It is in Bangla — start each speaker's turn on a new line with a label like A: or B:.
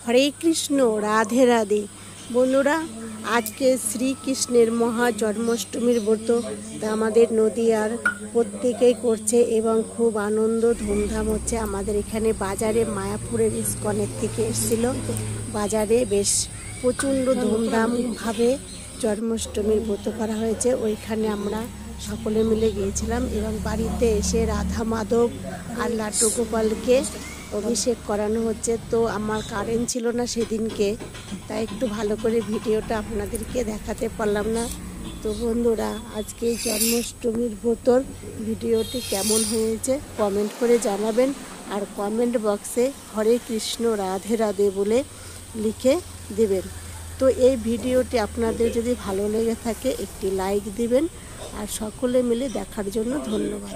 A: হরে কৃষ্ণ, রাধে রাধে। বন্ধুরা, আজকে শ্রীকৃষ্ণের মহা জন্মাষ্টমীর ব্রত আমাদের নদীয়ার প্রত্যেকেই করছে এবং খুব আনন্দ ধুমধাম হচ্ছে। আমাদের এখানে বাজারে মায়াপুরের ইস্কনের থেকে এসেছিল, বাজারে বেশ প্রচণ্ড ধুমধামভাবে জন্মাষ্টমীর ব্রত করা হয়েছে। ওইখানে আমরা সকলে মিলে গিয়েছিলাম এবং বাড়িতে এসে রাধা মাধব আর লাট্টু গোপালকে অভিষেক করানো হচ্ছে। তো আমার কারেন্ট ছিল না সেদিনকে, তাই একটু ভালো করে ভিডিওটা আপনাদেরকে দেখাতে পারলাম না। তো বন্ধুরা, আজকে জন্মাষ্টমীর ব্রতর ভিডিওটি কেমন হয়েছে কমেন্ট করে জানাবেন, আর কমেন্ট বক্সে হরে কৃষ্ণ রাধে রাধে বলে লিখে দেবেন। তো এই ভিডিওটি আপনাদের যদি ভালো লেগে থাকে একটি লাইক দিবেন, আর সকলে মিলে দেখার জন্য ধন্যবাদ।